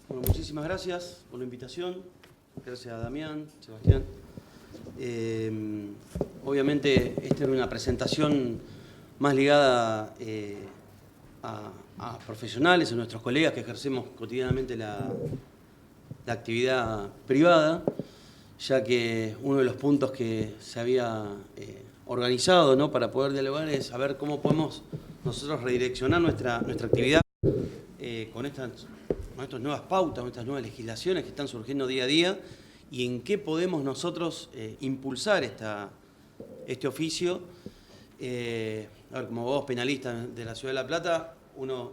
Bueno, muchísimas gracias por la invitación. Gracias a Damián, Sebastián. Obviamente esta era una presentación más ligada a profesionales, a nuestros colegas que ejercemos cotidianamente la actividad privada, ya que uno de los puntos que se había organizado, ¿no?, para poder dialogar es saber cómo podemos nosotros redireccionar nuestra actividad con estas nuevas pautas, con estas nuevas legislaciones que están surgiendo día a día, y en qué podemos nosotros impulsar este oficio. A ver, como abogado penalista de la Ciudad de La Plata, uno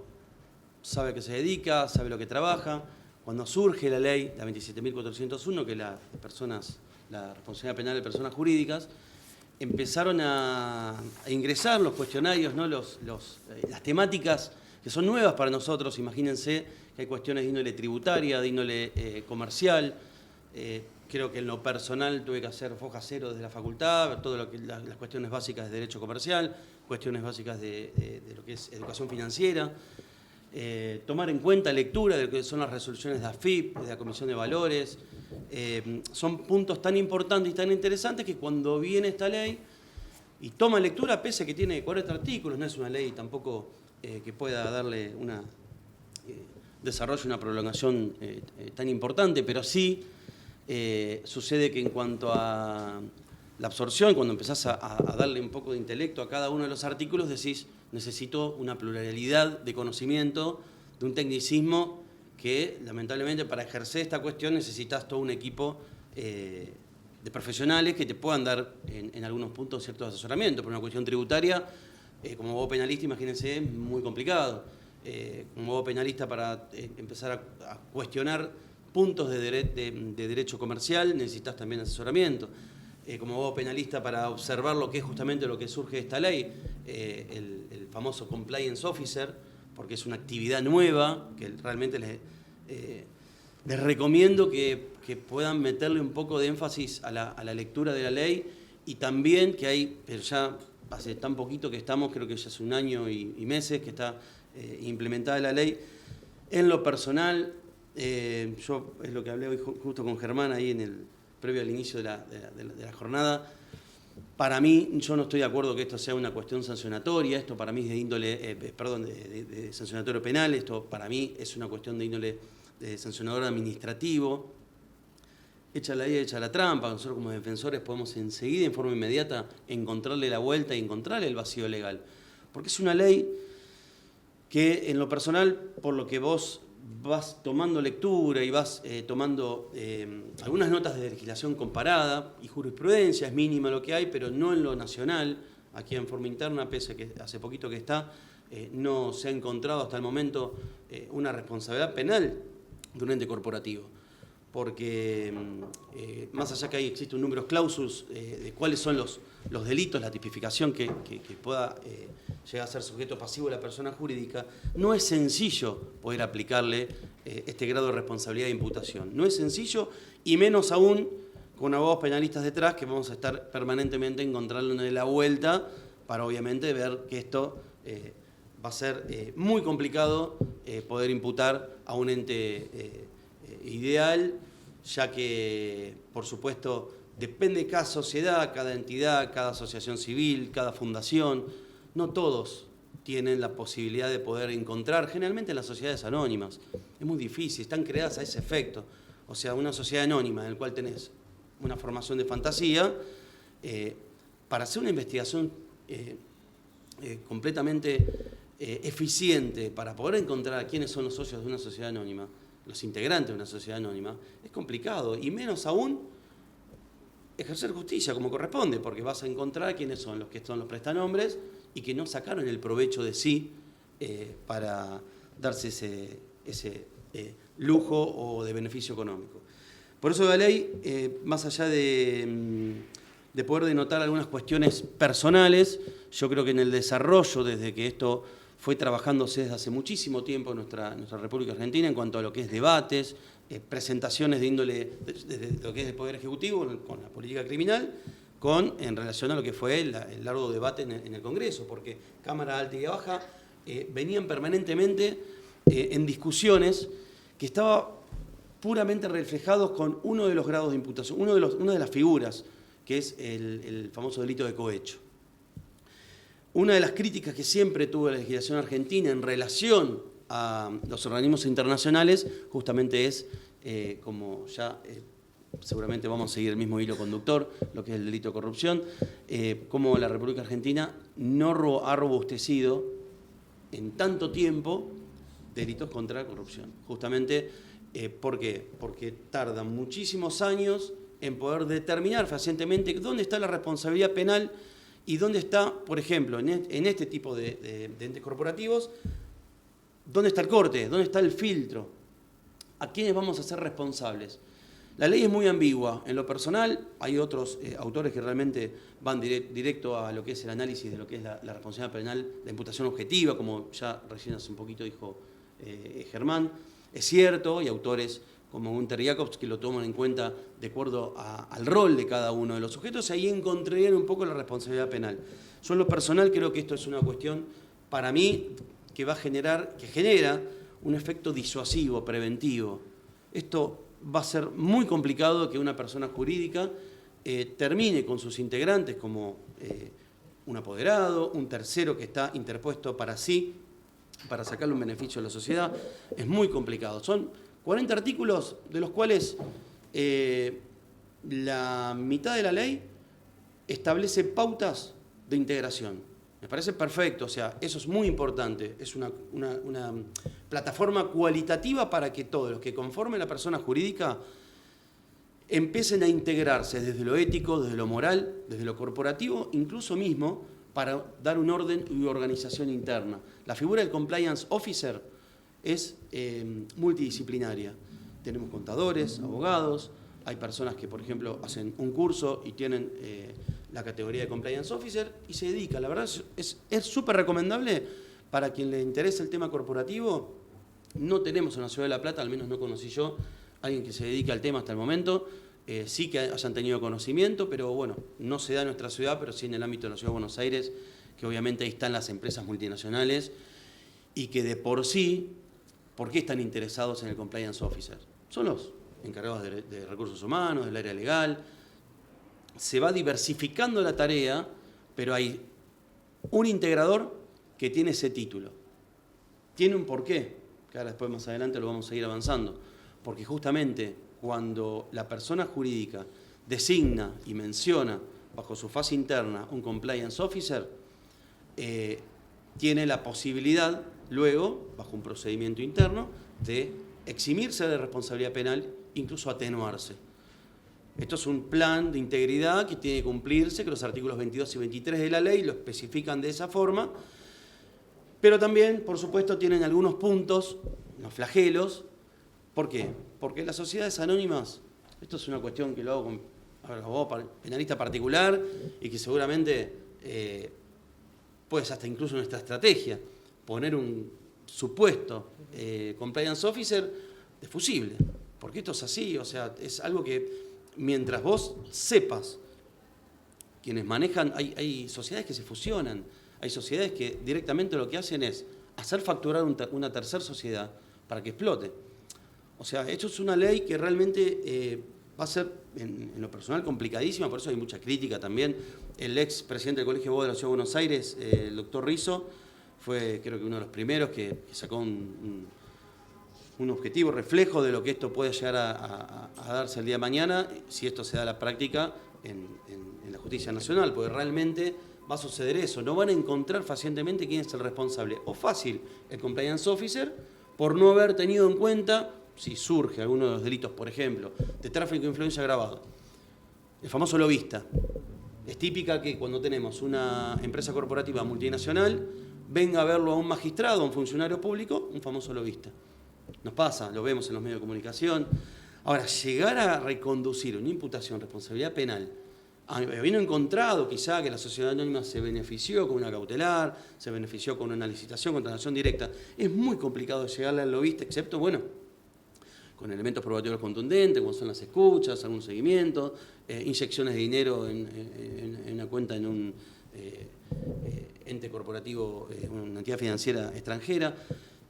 sabe a qué se dedica, sabe lo que trabaja. Cuando surge la ley, la 27.401, que es la responsabilidad penal de personas jurídicas, empezaron a ingresar los cuestionarios, ¿no?, las temáticas que son nuevas para nosotros. Imagínense que hay cuestiones de índole tributaria, de índole comercial. Creo que en lo personal tuve que hacer foja cero desde la facultad, todo las cuestiones básicas de derecho comercial, cuestiones básicas de lo que es educación financiera. Tomar en cuenta lectura de lo que son las resoluciones de AFIP, de la Comisión de Valores. Son puntos tan importantes y tan interesantes que cuando viene esta ley y toma lectura, pese a que tiene 40 artículos, no es una ley tampoco que pueda darle una desarrollo, una prolongación tan importante, pero sí sucede que en cuanto a la absorción, cuando empezás a darle un poco de intelecto a cada uno de los artículos, decís, necesito una pluralidad de conocimiento, de un tecnicismo que, lamentablemente, para ejercer esta cuestión necesitas todo un equipo de profesionales que te puedan dar en algunos puntos ciertos asesoramientos. Por una cuestión tributaria, como abogado penalista, imagínense, es muy complicado. Como abogado penalista, para empezar a cuestionar puntos de derecho comercial, necesitas también asesoramiento. Como abogado penalista, para observar lo que es justamente lo que surge de esta ley, el famoso compliance officer, porque es una actividad nueva que realmente les recomiendo que puedan meterle un poco de énfasis a la lectura de la ley, y también que hay, pero ya hace tan poquito que estamos, creo que ya hace un año y meses que está implementada la ley. En lo personal, yo es lo que hablé hoy justo con Germán ahí previo al inicio de la jornada. Para mí, yo no estoy de acuerdo que esto sea una cuestión sancionatoria. Esto para mí es de índole, de sancionatorio penal. Esto para mí es una cuestión de índole de sancionador administrativo. Hecha la ley, hecha la trampa. Nosotros como defensores podemos enseguida, en forma inmediata, encontrarle la vuelta y encontrarle el vacío legal. Porque es una ley que, en lo personal, por lo que vos vas tomando lectura y vas tomando algunas notas de legislación comparada y jurisprudencia, es mínima lo que hay, pero no en lo nacional. Aquí en forma interna, pese a que hace poquito que está, no se ha encontrado hasta el momento una responsabilidad penal de un ente corporativo. Porque más allá que ahí existe un número clausus de cuáles son los delitos, la tipificación que pueda llegar a ser sujeto pasivo de la persona jurídica, no es sencillo poder aplicarle este grado de responsabilidad de imputación. No es sencillo, y menos aún con abogados penalistas detrás, que vamos a estar permanentemente encontrándole la vuelta para, obviamente, ver que esto va a ser muy complicado poder imputar a un ente ideal, ya que, por supuesto, depende de cada sociedad, cada entidad, cada asociación civil, cada fundación. No todos tienen la posibilidad de poder encontrar, generalmente en las sociedades anónimas. Es muy difícil, están creadas a ese efecto. O sea, una sociedad anónima en la cual tenés una formación de fantasía, para hacer una investigación completamente eficiente, para poder encontrar quiénes son los socios de una sociedad anónima, los integrantes de una sociedad anónima, es complicado, y menos aún ejercer justicia como corresponde, porque vas a encontrar quiénes son los que son los prestanombres y que no sacaron el provecho de sí para darse ese lujo o de beneficio económico. Por eso la ley, más allá de poder denotar algunas cuestiones personales, yo creo que en el desarrollo, desde que esto fue trabajándose desde hace muchísimo tiempo en nuestra República Argentina, en cuanto a lo que es debates, presentaciones de índole de lo que es el Poder Ejecutivo con la política criminal, en relación a lo que fue el largo debate en el Congreso, porque Cámara Alta y Baja venían permanentemente en discusiones que estaba puramente reflejados con uno de los grados de imputación, una de las figuras, que es el famoso delito de cohecho. Una de las críticas que siempre tuvo la legislación argentina en relación a los organismos internacionales justamente es, como ya seguramente vamos a seguir el mismo hilo conductor, lo que es el delito de corrupción, cómo la República Argentina no ha robustecido en tanto tiempo delitos contra la corrupción. Justamente, ¿por qué? Porque tardan muchísimos años en poder determinar fehacientemente dónde está la responsabilidad penal y dónde está, por ejemplo, en este tipo de entes corporativos, dónde está el corte, dónde está el filtro, a quiénes vamos a ser responsables. La ley es muy ambigua. En lo personal, hay otros autores que realmente van directo a lo que es el análisis de lo que es la responsabilidad penal, la imputación objetiva, como ya recién hace un poquito dijo Germán. Es cierto, y autores como Günter Jacobs que lo toman en cuenta de acuerdo al rol de cada uno de los sujetos, ahí encontrarían un poco la responsabilidad penal. Yo en lo personal creo que esto es una cuestión, para mí, que genera un efecto disuasivo, preventivo. Esto va a ser muy complicado que una persona jurídica termine con sus integrantes como un apoderado, un tercero que está interpuesto para sí, para sacarle un beneficio a la sociedad. Es muy complicado. Son 40 artículos de los cuales la mitad de la ley establece pautas de integración. Me parece perfecto, o sea, eso es muy importante. Es una plataforma cualitativa para que todos los que conformen la persona jurídica empiecen a integrarse desde lo ético, desde lo moral, desde lo corporativo, incluso mismo para dar un orden y organización interna. La figura del compliance officer es multidisciplinaria. Tenemos contadores, abogados, hay personas que, por ejemplo, hacen un curso y tienen la categoría de compliance officer y se dedica. La verdad es súper recomendable para quien le interese el tema corporativo. No tenemos en la Ciudad de La Plata, al menos no conocí yo, alguien que se dedique al tema hasta el momento. Sí que hayan tenido conocimiento, pero bueno, no se da en nuestra ciudad, pero sí en el ámbito de la Ciudad de Buenos Aires, que obviamente ahí están las empresas multinacionales y que de por sí, ¿por qué están interesados en el compliance officer? Son los encargados de recursos humanos, del área legal. Se va diversificando la tarea, pero hay un integrador que tiene ese título. Tiene un porqué, que ahora después más adelante lo vamos a ir avanzando, porque justamente cuando la persona jurídica designa y menciona bajo su fase interna un compliance officer, tiene la posibilidad luego, bajo un procedimiento interno, de eximirse de responsabilidad penal, incluso atenuarse. Esto es un plan de integridad que tiene que cumplirse, que los artículos 22 y 23 de la ley lo especifican de esa forma, pero también, por supuesto, tienen algunos puntos, los flagelos. ¿Por qué? Porque las sociedades anónimas, esto es una cuestión que lo hago con abogado penalista particular y que seguramente puede ser hasta incluso nuestra estrategia, poner un supuesto compliance officer de fusible, porque esto es así, o sea, es algo que mientras vos sepas, quienes manejan, hay sociedades que se fusionan, hay sociedades que directamente lo que hacen es hacer facturar una tercera sociedad para que explote. O sea, esto es una ley que realmente va a ser, en lo personal, complicadísima, por eso hay mucha crítica también. El ex presidente del Colegio de Abogados de la Ciudad de Buenos Aires, el doctor Rizzo, fue creo que uno de los primeros que sacó un objetivo reflejo de lo que esto puede llegar a darse el día de mañana, si esto se da a la práctica en la justicia nacional, porque realmente va a suceder eso. No van a encontrar fácilmente quién es el responsable. O fácil, el compliance officer, por no haber tenido en cuenta, si surge alguno de los delitos, por ejemplo, de tráfico de influencia agravado, el famoso lobista. Es típica que cuando tenemos una empresa corporativa multinacional, venga a verlo a un magistrado, a un funcionario público, un famoso lobista. Nos pasa, lo vemos en los medios de comunicación. Ahora, llegar a reconducir una imputación, responsabilidad penal, habiendo encontrado quizá que la sociedad anónima se benefició con una cautelar, se benefició con una licitación, con transacción directa, es muy complicado llegarle al lobista, excepto, bueno, con elementos probatorios contundentes, como son las escuchas, algún seguimiento, inyecciones de dinero en una cuenta en un ente corporativo, una entidad financiera extranjera.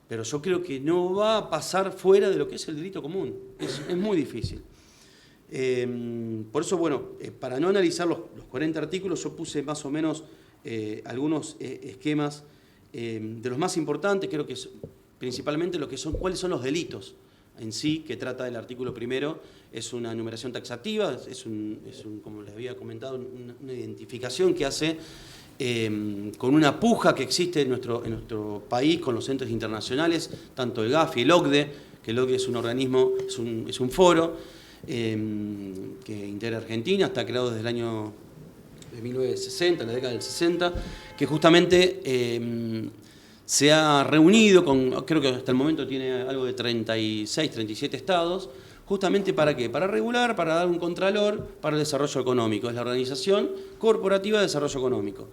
pero yo creo que no va a pasar fuera de lo que es el delito común. Es muy difícil. Por eso, bueno, para no analizar los 40 artículos, yo puse más o menos algunos esquemas de los más importantes, creo que es principalmente cuáles son los delitos en sí que trata el artículo primero. Es una enumeración taxativa, como les había comentado, una identificación que hace con una puja que existe en nuestro país con los entes internacionales, tanto el GAFI, el OCDE, que el OCDE es un organismo, es un foro que integra Argentina, está creado desde el año de 1960, la década del 60, que justamente se ha reunido creo que hasta el momento tiene algo de 36, 37 estados, justamente ¿para qué? Para regular, para dar un contralor para el desarrollo económico. Es la Organización Corporativa de Desarrollo Económico.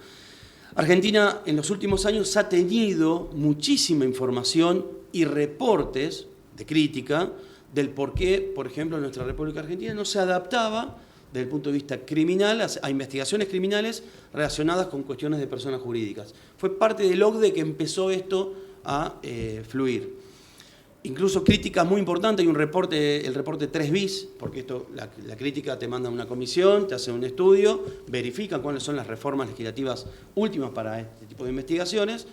Argentina en los últimos años ha tenido muchísima información y reportes de crítica del por qué, por ejemplo, nuestra República Argentina no se adaptaba desde el punto de vista criminal a investigaciones criminales relacionadas con cuestiones de personas jurídicas. Fue parte del OCDE que empezó esto a fluir. Incluso críticas muy importantes, hay el reporte 3 bis, porque la crítica te manda a una comisión, te hace un estudio, verifican cuáles son las reformas legislativas últimas para este tipo de investigaciones.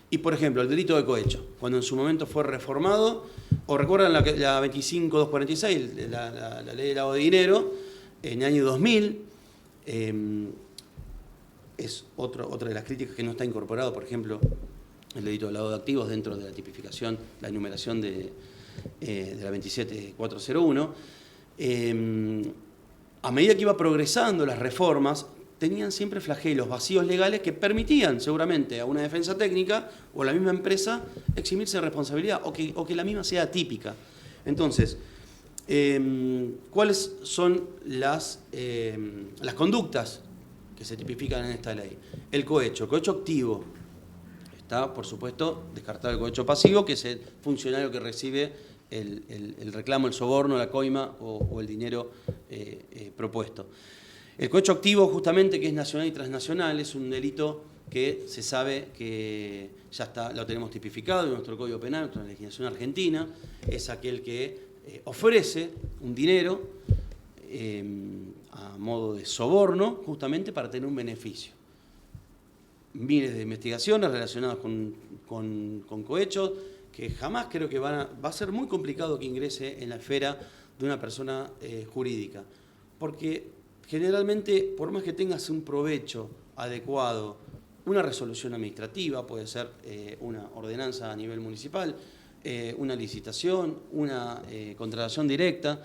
Y, por ejemplo, el delito de cohecho, cuando en su momento fue reformado, o recuerdan la 25246, la ley de lavado de dinero, en el año 2000, es otra de las críticas que no está incorporado, por ejemplo, el delito de lavado de activos dentro de la tipificación, la enumeración de la 27401. A medida que iba progresando las reformas, tenían siempre flagelos, vacíos legales que permitían seguramente a una defensa técnica o a la misma empresa eximirse de responsabilidad o que la misma sea atípica. Entonces, ¿cuáles son las conductas que se tipifican en esta ley? El cohecho activo. Está, por supuesto, descartado el cohecho pasivo, que es el funcionario que recibe el reclamo, el soborno, la coima o el dinero propuesto. El cohecho activo, justamente, que es nacional y transnacional, es un delito que se sabe que ya lo tenemos tipificado en nuestro Código Penal, en nuestra legislación argentina. Es aquel que ofrece un dinero a modo de soborno, justamente para tener un beneficio. Miles de investigaciones relacionadas con cohechos, que jamás creo que va a ser muy complicado que ingrese en la esfera de una persona jurídica. Porque generalmente, por más que tengas un provecho adecuado, una resolución administrativa, puede ser una ordenanza a nivel municipal, una licitación, una contratación directa.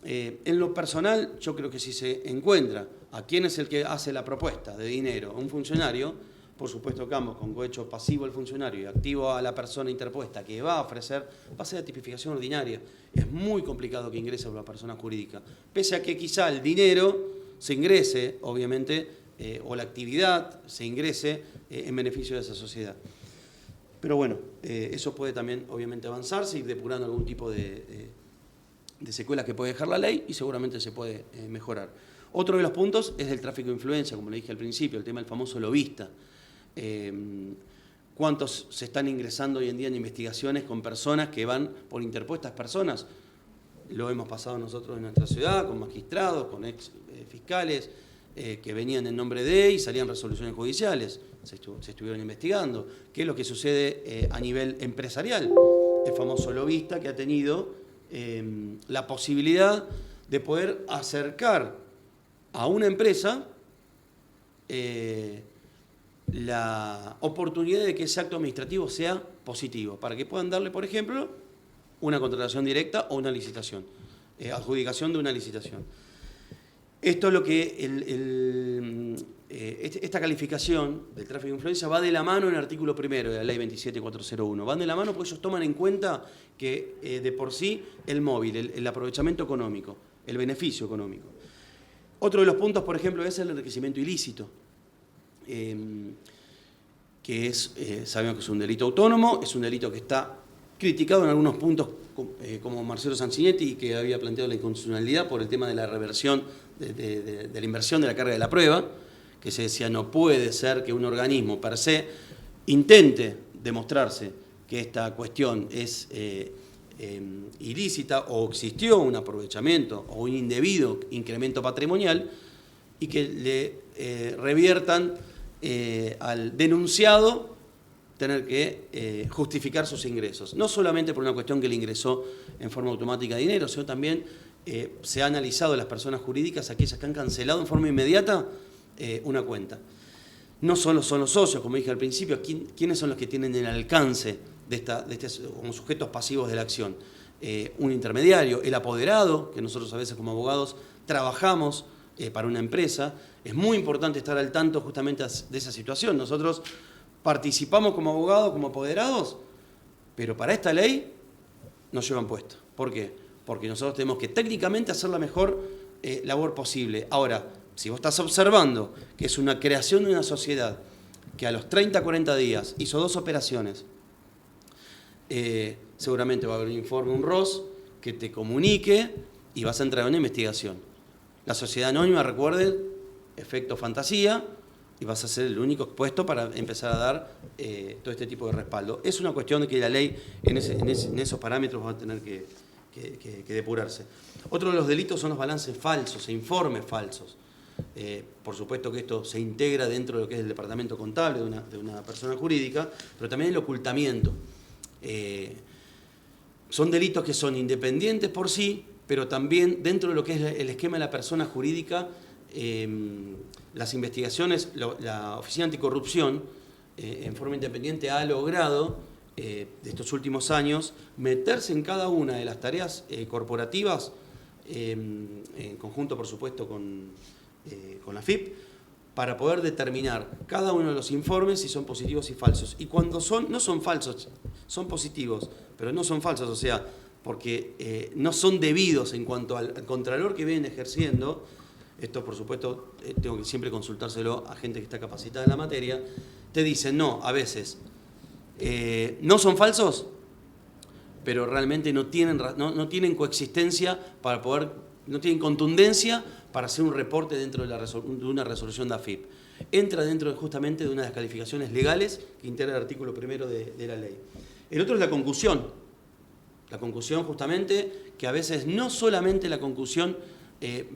En lo personal, yo creo que si se encuentra a quién es el que hace la propuesta de dinero a un funcionario, por supuesto que ambos, con cohecho pasivo al funcionario y activo a la persona interpuesta que va a ofrecer, va a ser la tipificación ordinaria. Es muy complicado que ingrese a una persona jurídica, pese a que quizá el dinero se ingrese, obviamente, o la actividad se ingrese en beneficio de esa sociedad. Pero bueno, eso puede también, obviamente, avanzarse, ir depurando algún tipo de secuelas que puede dejar la ley y seguramente se puede mejorar. Otro de los puntos es del tráfico de influencia, como le dije al principio, el tema del famoso lobista. ¿Cuántos se están ingresando hoy en día en investigaciones con personas que van por interpuestas personas? Lo hemos pasado nosotros en nuestra ciudad, con magistrados, con ex fiscales que venían en nombre de y salían resoluciones judiciales. Se estuvieron investigando. ¿Qué es lo que sucede a nivel empresarial? El famoso lobista que ha tenido la posibilidad de poder acercar a una empresa la oportunidad de que ese acto administrativo sea positivo, para que puedan darle, por ejemplo, una contratación directa o una licitación, adjudicación de una licitación. Esto es lo que esta calificación del tráfico de influencia va de la mano en el artículo primero de la ley 27401. Van de la mano porque ellos toman en cuenta que de por sí el móvil, el aprovechamiento económico, el beneficio económico. Otro de los puntos, por ejemplo, es el enriquecimiento ilícito, que sabemos que es un delito autónomo, es un delito que está criticado en algunos puntos, como Marcelo Sanguinetti, que había planteado la inconstitucionalidad por el tema de la reversión de la inversión de la carga de la prueba, que se decía no puede ser que un organismo per se intente demostrarse que esta cuestión es ilícita o existió un aprovechamiento o un indebido incremento patrimonial y que le reviertan al denunciado tener que justificar sus ingresos. No solamente por una cuestión que le ingresó en forma automática dinero, sino también se ha analizado las personas jurídicas, aquellas que han cancelado en forma inmediata una cuenta. No solo son los socios, como dije al principio, ¿quiénes son los que tienen el alcance como sujetos pasivos de la acción? Un intermediario, el apoderado, que nosotros a veces como abogados trabajamos para una empresa. Es muy importante estar al tanto justamente de esa situación. Nosotros participamos como abogados, como apoderados, pero para esta ley nos llevan puesto. ¿Por qué? Porque nosotros tenemos que técnicamente hacer la mejor labor posible. Ahora, si vos estás observando que es una creación de una sociedad que a los 30, 40 días hizo 2 operaciones, seguramente va a haber un informe, un ROS, que te comunique y vas a entrar en una investigación. La sociedad anónima, recuerden, efecto fantasía, y vas a ser el único expuesto para empezar a dar todo este tipo de respaldo. Es una cuestión de que la ley en esos parámetros va a tener que depurarse. Otro de los delitos son los balances falsos e informes falsos. Por supuesto que esto se integra dentro de lo que es el departamento contable de una persona jurídica, pero también el ocultamiento. Son delitos que son independientes por sí, pero también dentro de lo que es el esquema de la persona jurídica, las investigaciones, la Oficina Anticorrupción, en forma independiente, ha logrado, de estos últimos años, meterse en cada una de las tareas corporativas, en conjunto, por supuesto, con la FIP, para poder determinar cada uno de los informes si son positivos y falsos. Y cuando no son falsos, son positivos, pero no son falsos, o sea, porque no son debidos en cuanto al contralor que vienen ejerciendo. Esto, por supuesto, tengo que siempre consultárselo a gente que está capacitada en la materia. Te dicen, no, a veces, no son falsos, pero realmente no tienen coexistencia para poder, no tienen contundencia para hacer un reporte dentro de una resolución de AFIP. Entra dentro justamente de una de las calificaciones legales que integra el artículo 1 de la ley. El otro es la concusión. La concusión, justamente, que a veces no solamente la concusión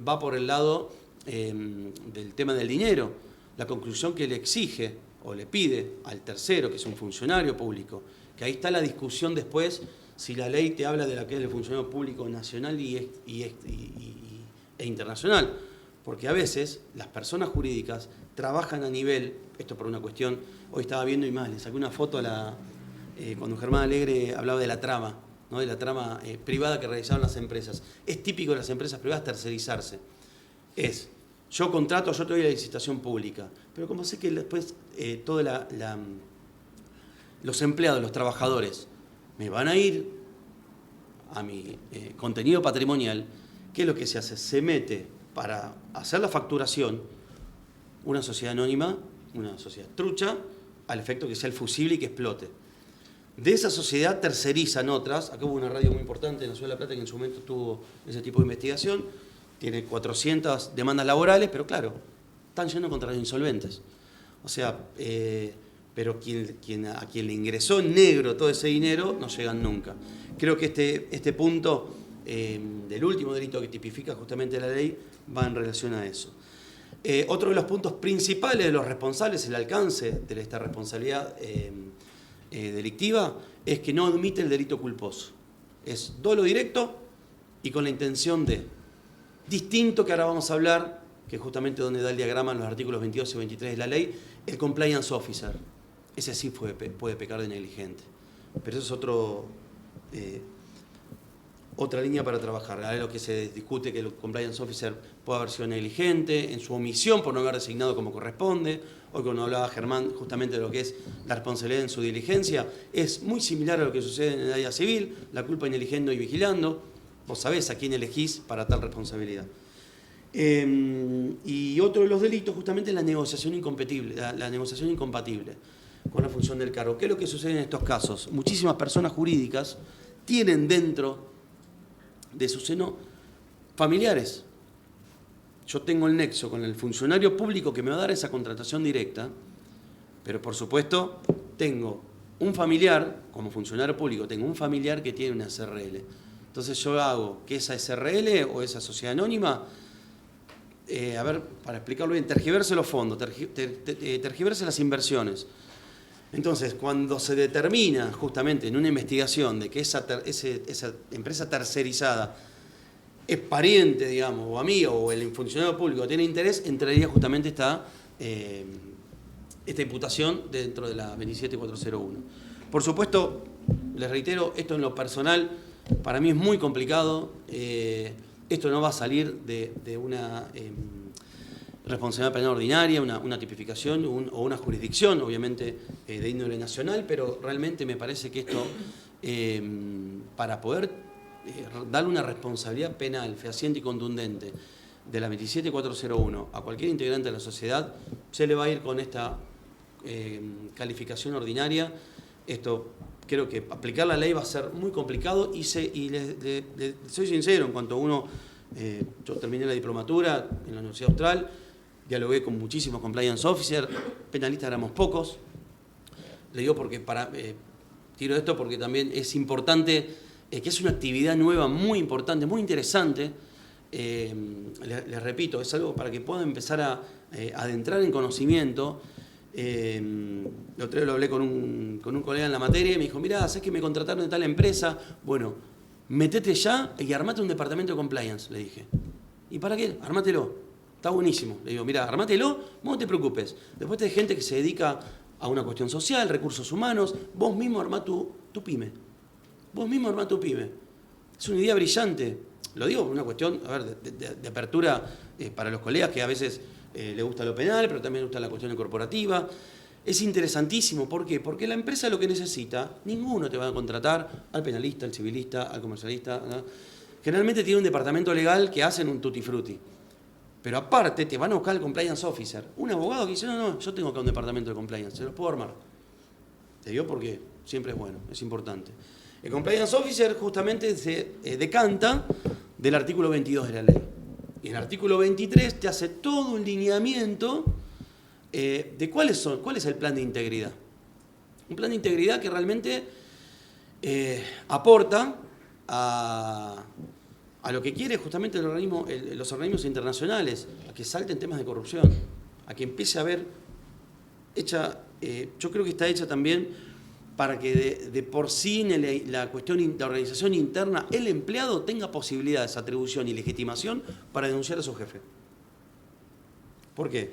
va por el lado del tema del dinero, la conclusión que le exige o le pide al tercero, que es un funcionario público, que ahí está la discusión después si la ley te habla de la que es el funcionario público nacional e internacional, porque a veces las personas jurídicas trabajan a nivel, esto por una cuestión, hoy estaba viendo y más, le saqué una foto cuando Germán Alegre hablaba de la trama, ¿no? De la trama privada que realizaban las empresas. Es típico de las empresas privadas tercerizarse. Yo contrato, yo te doy la licitación pública, pero como sé que después todos los empleados, los trabajadores, me van a ir a mi contenido patrimonial, ¿qué es lo que se hace? Se mete para hacer la facturación una sociedad anónima, una sociedad trucha, al efecto que sea el fusible y que explote. De esa sociedad tercerizan otras. Acá hubo una radio muy importante en la Ciudad de La Plata que en su momento tuvo ese tipo de investigación. Tiene 400 demandas laborales, pero claro, están yendo contra los insolventes. O sea, pero a quien le ingresó en negro todo ese dinero no llegan nunca. Creo que este punto del último delito que tipifica justamente la ley va en relación a eso. Otro de los puntos principales de los responsables, el alcance de esta responsabilidad delictiva, es que no admite el delito culposo. Es dolo directo y con la intención de, distinto que ahora vamos a hablar, que es justamente donde da el diagrama en los artículos 22 y 23 de la ley, el compliance officer. Ese sí puede pecar de negligente. Pero eso es otra línea para trabajar. Ahora lo que se discute que el compliance officer puede haber sido negligente en su omisión por no haber designado como corresponde. Hoy cuando hablaba Germán justamente de lo que es la responsabilidad en su diligencia, es muy similar a lo que sucede en el área civil, la culpa ineligiendo y vigilando. Vos sabés a quién elegís para tal responsabilidad. Y otro de los delitos justamente es la negociación incompatible, la negociación incompatible con la función del cargo. ¿Qué es lo que sucede en estos casos? Muchísimas personas jurídicas tienen dentro de su seno familiares. Yo tengo el nexo con el funcionario público que me va a dar esa contratación directa, pero por supuesto tengo un familiar, como funcionario público, tengo un familiar que tiene una SRL. Entonces yo hago que esa SRL o esa sociedad anónima, a ver, para explicarlo bien, tergiverse los fondos, tergiverse las inversiones. Entonces, cuando se determina justamente en una investigación de que esa empresa tercerizada es pariente, digamos, o amigo, o el funcionario público tiene interés, entraría justamente esta imputación dentro de la 27401. Por supuesto, les reitero, esto en lo personal para mí es muy complicado. Esto no va a salir de una responsabilidad penal ordinaria, una tipificación o una jurisdicción, obviamente, de índole nacional, pero realmente me parece que esto, para poder darle una responsabilidad penal fehaciente y contundente de la 27401 a cualquier integrante de la sociedad, se le va a ir con esta calificación ordinaria. Esto, creo que aplicar la ley va a ser muy complicado y soy sincero, en cuanto a uno, yo terminé la diplomatura en la Universidad Austral, dialogué con muchísimos compliance officers, penalistas éramos pocos. Le digo porque tiro esto porque también es importante, que es una actividad nueva muy importante, muy interesante. Les repito, es algo para que puedan empezar a adentrar en conocimiento. Lo otro día lo hablé con un colega en la materia y me dijo, mirá, ¿sabes que me contrataron de tal empresa? Bueno, metete ya y armate un departamento de compliance, le dije. ¿Y para qué? Armátelo. Está buenísimo. Le digo, mirá, armátelo, vos no te preocupes. Después hay gente que se dedica a una cuestión social, recursos humanos. Vos mismo armá tu pyme. Vos mismo armá tu pyme. Es una idea brillante. Lo digo por una cuestión, a ver, de apertura para los colegas que a veces les gusta lo penal, pero también les gusta la cuestión corporativa. Es interesantísimo. ¿Por qué? Porque la empresa lo que necesita, ninguno te va a contratar al penalista, al civilista, al comercialista, ¿no? Generalmente tiene un departamento legal que hacen un tutti frutti. Pero aparte te van a buscar el compliance officer. Un abogado que dice, no, yo tengo acá un departamento de compliance, se los puedo armar. Te digo porque siempre es bueno, es importante. El compliance officer justamente se decanta del artículo 22 de la ley. Y el artículo 23 te hace todo un lineamiento de cuál es el plan de integridad. Un plan de integridad que realmente aporta a lo que quiere justamente los organismos internacionales, a que salten temas de corrupción, a que empiece a haber yo creo que está hecha también para que de por sí en la cuestión de organización interna el empleado tenga posibilidades, atribución y legitimación para denunciar a su jefe. ¿Por qué?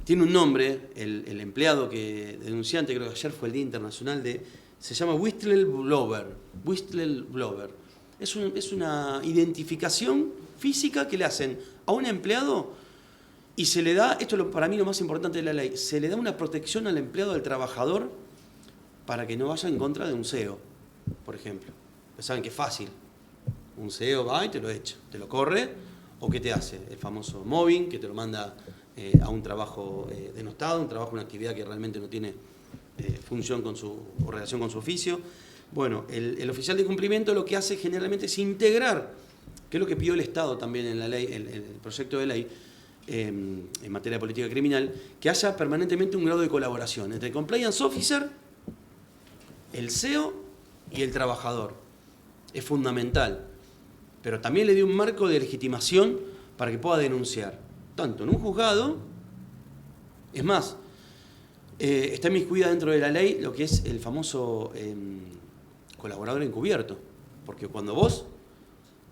Tiene un nombre, el empleado denunciante, creo que ayer fue el Día Internacional se llama whistleblower. Es una identificación física que le hacen a un empleado y se le da, esto es para mí lo más importante de la ley, se le da una protección al empleado, al trabajador, para que no vaya en contra de un CEO, por ejemplo. Pues saben que es fácil. Un CEO va y te lo echa, te lo corre, o ¿qué te hace? El famoso mobbing, que te lo manda a un trabajo denostado, un trabajo, una actividad que realmente no tiene función o relación con su oficio. Bueno, el oficial de cumplimiento lo que hace generalmente es integrar, que es lo que pidió el Estado también en la ley, el proyecto de ley en materia de política criminal, que haya permanentemente un grado de colaboración entre el compliance officer, el CEO y el trabajador. Es fundamental, pero también le dio un marco de legitimación para que pueda denunciar, tanto en un juzgado, es más, está inmiscuida dentro de la ley lo que es el famoso colaborador encubierto, porque cuando vos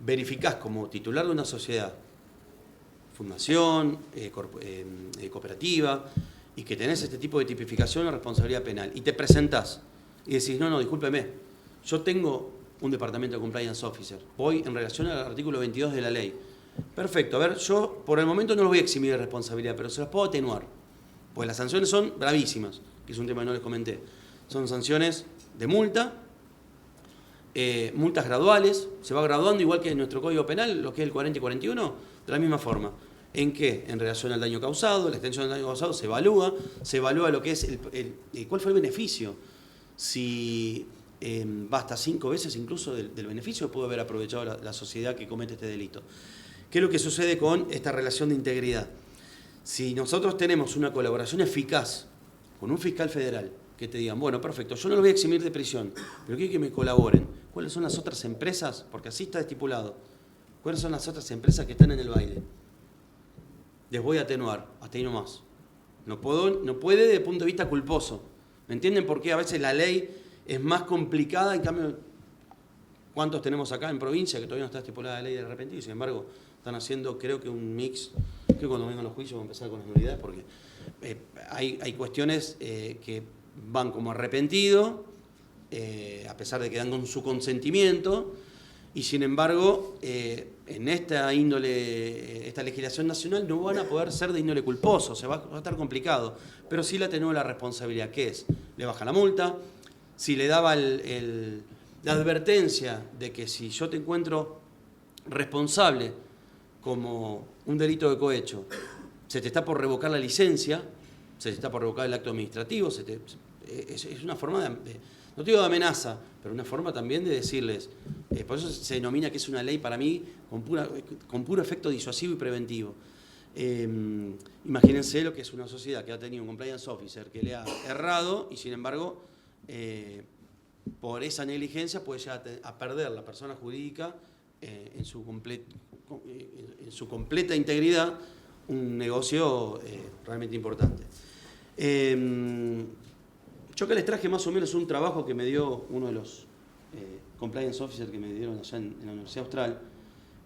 verificás como titular de una sociedad, fundación, cooperativa, y que tenés este tipo de tipificación o responsabilidad penal, y te presentás y decís, no, discúlpeme, yo tengo un departamento de compliance officer, voy en relación al artículo 22 de la ley. Perfecto, a ver, yo por el momento no los voy a eximir de responsabilidad, pero se las puedo atenuar, pues las sanciones son bravísimas, que es un tema que no les comenté. Son sanciones de multa, multas graduales, se va graduando igual que en nuestro Código Penal, lo que es el 40 y 41, de la misma forma. ¿En qué? En relación al daño causado, la extensión del daño causado se evalúa lo que es cuál fue el beneficio. Si va hasta 5 veces incluso del beneficio que pudo haber aprovechado la sociedad que comete este delito. ¿Qué es lo que sucede con esta relación de integridad? Si nosotros tenemos una colaboración eficaz con un fiscal federal que te digan, bueno, perfecto, yo no los voy a eximir de prisión, pero quiero que me colaboren. ¿Cuáles son las otras empresas? Porque así está estipulado. ¿Cuáles son las otras empresas que están en el baile? Les voy a atenuar, hasta ahí nomás. No puede desde el punto de vista culposo. ¿Me entienden por qué a veces la ley es más complicada? En cambio, ¿cuántos tenemos acá en provincia que todavía no está estipulada la ley de arrepentido? Sin embargo, están haciendo, creo que un mix, que cuando vengan los juicios vamos a empezar con las nulidades, porque hay cuestiones que van como arrepentido, a pesar de que dan con su consentimiento, y sin embargo, en esta índole, esta legislación nacional no van a poder ser de índole culposo, va a estar complicado, pero sí la atenúa la responsabilidad, que es, le baja la multa, si le daba la advertencia de que si yo te encuentro responsable como un delito de cohecho, se te está por revocar la licencia, se te está por revocar el acto administrativo, es una forma no te digo de amenaza, pero una forma también de decirles, por eso se denomina que es una ley para mí con puro efecto disuasivo y preventivo. Imagínense lo que es una sociedad que ha tenido un compliance officer que le ha errado y sin embargo, por esa negligencia puede llegar a perder la persona jurídica en su completa integridad un negocio realmente importante. Yo acá les traje más o menos un trabajo que me dio uno de los compliance officers que me dieron allá en la Universidad Austral,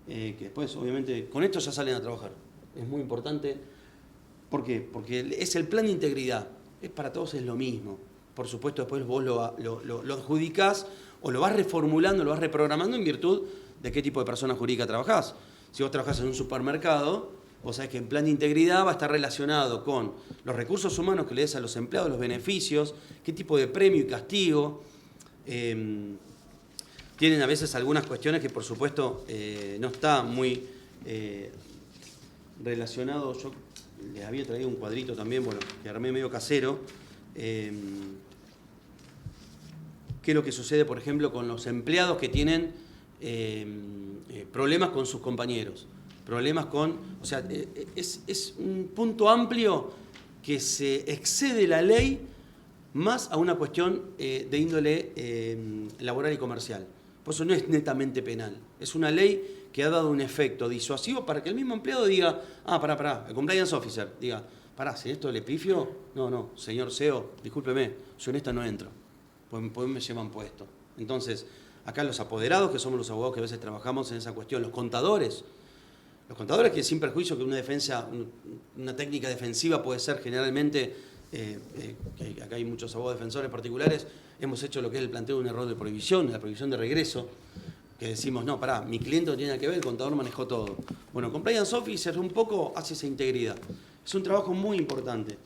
que después, obviamente, con esto ya salen a trabajar. Es muy importante. ¿Por qué? Porque es el plan de integridad. Para todos es lo mismo. Por supuesto, después vos lo adjudicás o lo vas reformulando, lo vas reprogramando en virtud de qué tipo de persona jurídica trabajás. Si vos trabajás en un supermercado, vos sabés que el plan de integridad va a estar relacionado con los recursos humanos que le des a los empleados, los beneficios, qué tipo de premio y castigo. Tienen a veces algunas cuestiones que, por supuesto, no está muy relacionado. Yo les había traído un cuadrito también, bueno, que armé medio casero. ¿Qué es lo que sucede, por ejemplo, con los empleados que tienen problemas con sus compañeros? Problemas con... O sea, es un punto amplio que se excede la ley más a una cuestión de índole laboral y comercial. Por eso no es netamente penal. Es una ley que ha dado un efecto disuasivo para que el mismo empleado diga, pará, el compliance officer diga, si esto le pifio, no, señor CEO, discúlpeme, yo en esta no entro, pues me llevan puesto. Entonces, acá los apoderados, que somos los abogados que a veces trabajamos en esa cuestión, los contadores que sin perjuicio que una defensa, una técnica defensiva puede ser generalmente, que acá hay muchos abogados defensores particulares, hemos hecho lo que es el planteo de un error de prohibición, la prohibición de regreso, que decimos, no, mi cliente no tiene nada que ver, el contador manejó todo. Bueno, compliance officer un poco hace esa integridad. Es un trabajo muy importante.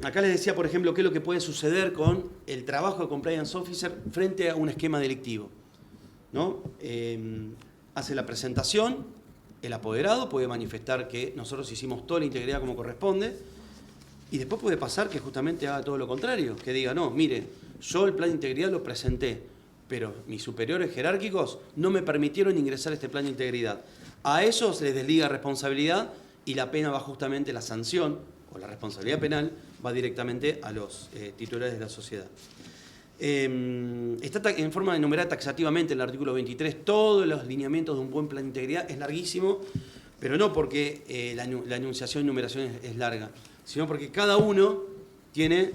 Acá les decía, por ejemplo, qué es lo que puede suceder con el trabajo de compliance officer frente a un esquema delictivo, ¿no? Hace la presentación, el apoderado puede manifestar que nosotros hicimos toda la integridad como corresponde y después puede pasar que justamente haga todo lo contrario, que diga, no, mire, yo el plan de integridad lo presenté, pero mis superiores jerárquicos no me permitieron ingresar a este plan de integridad. A esos les desliga responsabilidad y la pena va justamente, la sanción o la responsabilidad penal va directamente a los titulares de la sociedad. Está en forma enumerada taxativamente en el artículo 23 todos los lineamientos de un buen plan de integridad. Es larguísimo, pero no porque la enunciación y numeración es larga, sino porque cada uno tiene...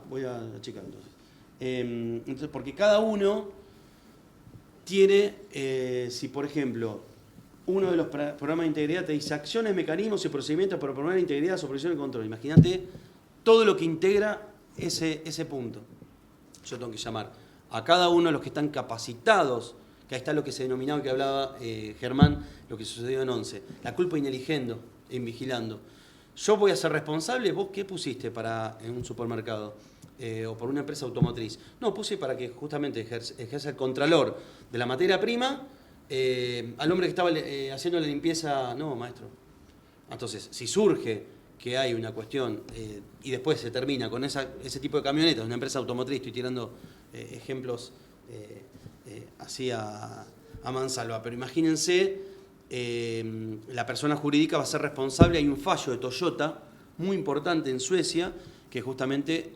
voy a achicar entonces. Porque cada uno tiene, si por ejemplo, uno de los programas de integridad te dice acciones, mecanismos y procedimientos para promover la integridad, supervisión y control. Imagínate todo lo que integra ese punto. Yo tengo que llamar a cada uno de los que están capacitados, que ahí está lo que se denominaba, que hablaba Germán, lo que sucedió en 11, la culpa ineligiendo, invigilando. Yo voy a ser responsable, ¿vos qué pusiste en un supermercado o por una empresa automotriz? No, puse para que justamente ejerza el contralor de la materia prima al hombre que estaba haciendo la limpieza. No, maestro. Entonces, si surge que hay una cuestión y después se termina con ese tipo de camionetas, una empresa automotriz, estoy tirando ejemplos así a mansalva, pero imagínense, la persona jurídica va a ser responsable. Hay un fallo de Toyota muy importante en Suecia que justamente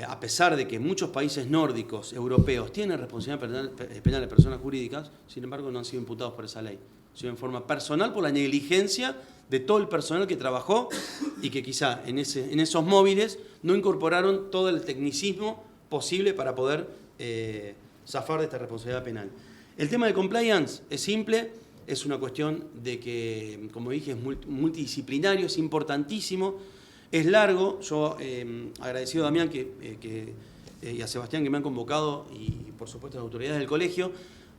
a pesar de que muchos países nórdicos, europeos, tienen responsabilidad penal de personas jurídicas, sin embargo no han sido imputados por esa ley, sino en forma personal por la negligencia de todo el personal que trabajó y que quizá en esos móviles no incorporaron todo el tecnicismo posible para poder zafar de esta responsabilidad penal. El tema de compliance es simple, es una cuestión de que, como dije, es multidisciplinario, es importantísimo, es largo. Yo agradecido a Damián y a Sebastián que me han convocado y por supuesto a las autoridades del colegio,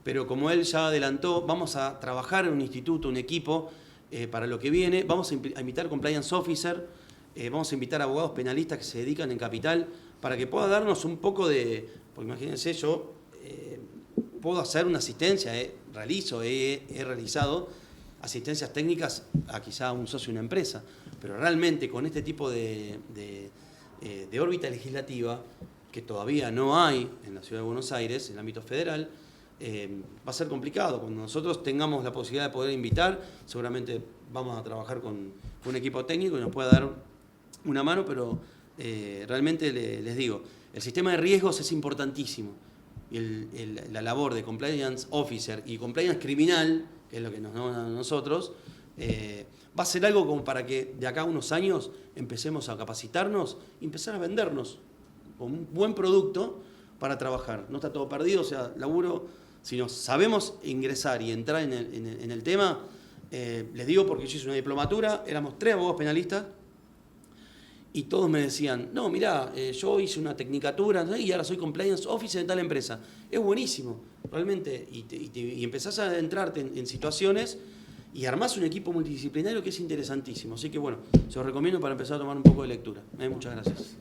pero como él ya adelantó, vamos a trabajar en un instituto, un equipo para lo que viene. Vamos a invitar compliance officer, vamos a invitar abogados penalistas que se dedican en Capital para que pueda darnos un poco de... Porque imagínense, yo puedo hacer una asistencia, he realizado asistencias técnicas a quizá un socio de una empresa, pero realmente con este tipo de órbita legislativa, que todavía no hay en la Ciudad de Buenos Aires, en el ámbito federal, va a ser complicado. Cuando nosotros tengamos la posibilidad de poder invitar, seguramente vamos a trabajar con un equipo técnico y nos pueda dar una mano, pero realmente les digo, el sistema de riesgos es importantísimo. Y la labor de compliance officer y compliance criminal, que es lo que nos da a nosotros, va a ser algo como para que de acá a unos años empecemos a capacitarnos y empezar a vendernos con un buen producto para trabajar. No está todo perdido, o sea, laburo, si nos sabemos ingresar y entrar en el tema, les digo porque yo hice una diplomatura, éramos 3 abogados penalistas, y todos me decían, no, mirá, yo hice una tecnicatura y ahora soy compliance officer de tal empresa. Es buenísimo, realmente, y empezás a adentrarte en situaciones y armás un equipo multidisciplinario que es interesantísimo. Así que bueno, se los recomiendo para empezar a tomar un poco de lectura. Muchas gracias.